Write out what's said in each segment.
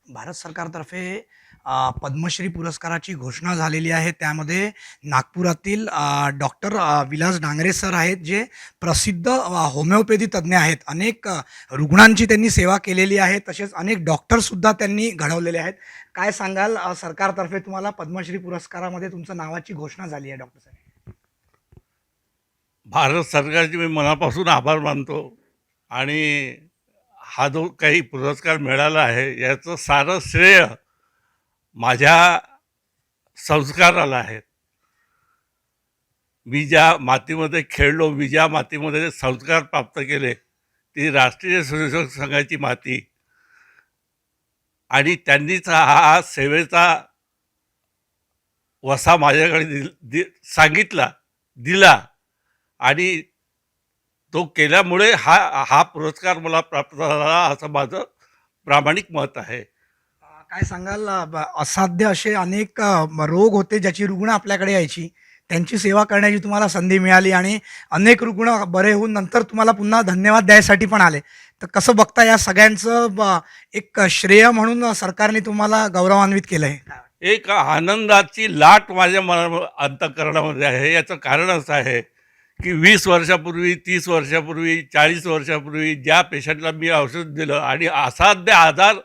भारत सरकारतर्फे पद्मश्री पुरस्काराची घोषणा झालेली आहे. त्यामध्ये नागपुरातील डॉक्टर विलास डांगरे सर आहेत, जे प्रसिद्ध होमिओपॅथी तज्ज्ञ आहेत. अनेक रुग्णांची त्यांनी सेवा केलेली आहे. तसेच अनेक डॉक्टरसुद्धा त्यांनी घडवलेले आहेत. काय सांगाल, सरकारतर्फे तुम्हाला पद्मश्री पुरस्कारामध्ये तुमच्या नावाची घोषणा झाली आहे डॉक्टर साहेब? भारत सरकारचे मी मनापासून आभार मानतो आणि हा जो काही पुरस्कार मिळाला आहे याचं सारं श्रेय माझ्या संस्काराला आहे. मी ज्या मातीमध्ये खेळलो, मी ज्या मातीमध्ये संस्कार प्राप्त केले, ती राष्ट्रीय स्वयंसेवक संघाची माती आणि त्यांनीच हा सेवेचा वसा माझ्याकडे सांगितला, दिला आणि तो केल्यामुळे हा पुरस्कार मला प्राप्त झाला असं माझं प्रामाणिक मत आहे. काय सांगाल, असाध्य असे अनेक रोग होते ज्याची रुग्ण आपल्याकडे यायची, त्यांची सेवा करण्याची तुम्हाला संधी मिळाली आणि अनेक रुग्ण बरे होऊन नंतर तुम्हाला पुन्हा धन्यवाद द्यायसाठी पण आले. तर कसं बघता या सगळ्यांचं एक श्रेय म्हणून सरकारने तुम्हाला गौरवान्वित केलं आहे? एक आनंदाची लाट माझ्या अंतःकरणामध्ये आहे. याचं कारण असं आहे की 20 वर्षापूर्वी, 30 वर्षापूर्वी, 40 वर्षापूर्वी ज्या पेशंटला मी औषध दिलं आणि असाध्य आजार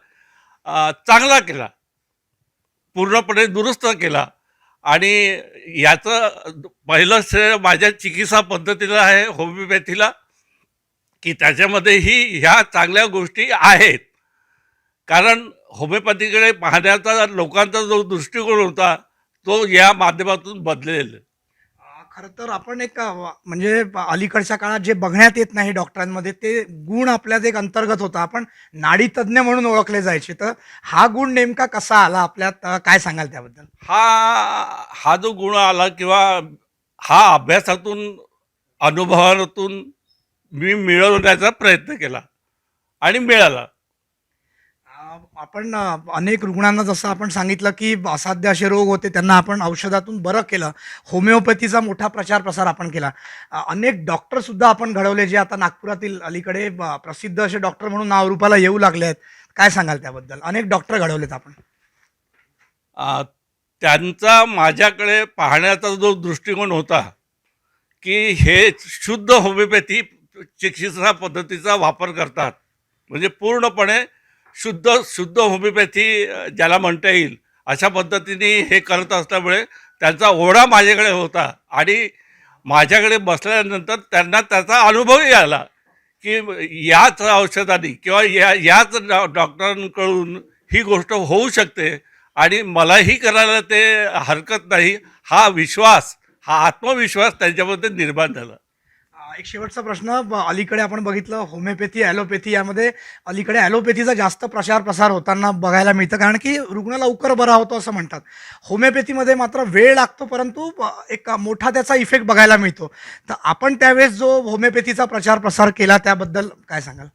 चांगला केला, पूर्णपणे दुरुस्त केला आणि याचं पहिलं श्रेय माझ्या चिकित्सा पद्धतीला आहे, होमिओपॅथीला, की त्याच्यामध्येही ह्या चांगल्या गोष्टी आहेत. कारण होमिओपॅथीकडे पाहण्याचा लोकांचा जो दृष्टिकोन होता तो या माध्यमातून बदलेल. खरं तर आपण एक म्हणजे अलीकडच्या काळात जे बघण्यात येत नाही डॉक्टरांमध्ये, ते गुण आपल्यात एक अंतर्गत होता. आपण नाडी तज्ज्ञ म्हणून ओळखले जायचे. तर हा गुण नेमका कसा आला आपल्यात, काय सांगाल त्याबद्दल? हा हा जो गुण आला किंवा हा अभ्यासातून, अनुभवातून मी मिळवण्याचा प्रयत्न केला आणि मिळाला. आपण अनेक रुग्णांना जसं आपण सांगितलं की असाध्य असे रोग होते, त्यांना आपण औषधातून बरं केलं. होमिओपॅथीचा मोठा प्रचार प्रसार आपण केला. अनेक डॉक्टरसुद्धा आपण घडवले, जे आता नागपुरातील अलीकडे प्रसिद्ध असे डॉक्टर म्हणून नावरूपाला येऊ लागले आहेत. काय सांगाल त्याबद्दल? अनेक डॉक्टर घडवलेत आपण. त्यांचा माझ्याकडे पाहण्याचा जो दृष्टिकोन होता की हे शुद्ध होमिओपॅथी चिकित्सा पद्धतीचा वापर करतात, म्हणजे पूर्णपणे शुद्ध शुद्ध होमिओपॅथी ज्याला म्हणता येईल अशा पद्धतीने हे करत असल्यामुळे त्यांचा ओढा माझ्याकडे होता आणि माझ्याकडे बसल्यानंतर त्यांना त्याचा अनुभवही आला की याच औषधाने किंवा याच डॉक्टरांकडून ही गोष्ट होऊ शकते आणि मलाही करायला ते हरकत नाही. हा विश्वास, हा आत्मविश्वास त्यांच्यामध्ये निर्माण झाला. एक शेवटचा प्रश्न. अलीकडे आपण बघितलं होमिओपॅथी, ॲलोपॅथी, यामध्ये अलीकडे ॲलोपॅथीचा जास्त प्रचार प्रसार होताना बघायला मिळतं, कारण की रुग्ण लवकर बरा होतो असं म्हणतात. होमिओपॅथीमध्ये मात्र वेळ लागतो, परंतु एक मोठा त्याचा इफेक्ट बघायला मिळतो. तर आपण त्यावेळेस जो होमिओपॅथीचा प्रचार प्रसार केला त्याबद्दल काय सांगाल?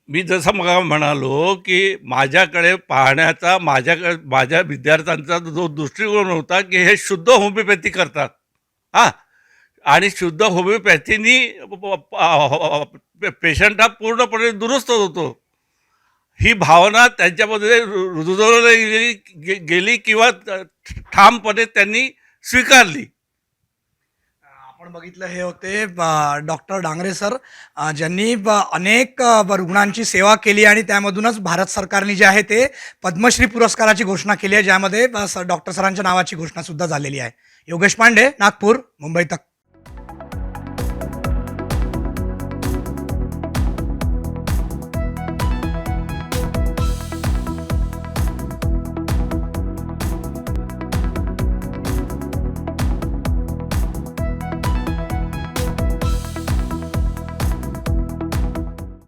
मी जसं मग म्हणालो की माझ्याकडे पाहण्याचा, माझ्या विद्यार्थ्यांचा जो दृष्टिकोन होता की हे शुद्ध होमिओपॅथी करतात, हां, आणि शुद्ध होमिओपॅथीनी पेशंट हा पूर्णपणे दुरुस्त होतो, ही भावना त्यांच्यामध्ये रुजवली गेली किंवा ठामपणे त्यांनी स्वीकारली. आपण बघितलं, हे होते डॉक्टर डांगरे सर, ज्यांनी अनेक रुग्णांची सेवा केली आणि त्यामधूनच भारत सरकारने जे आहे ते पद्मश्री पुरस्काराची घोषणा केली आहे, ज्यामध्ये डॉक्टर सरांच्या नावाची घोषणा सुद्धा झालेली आहे. योगेश पांडे, नागपूर, मुंबई तक.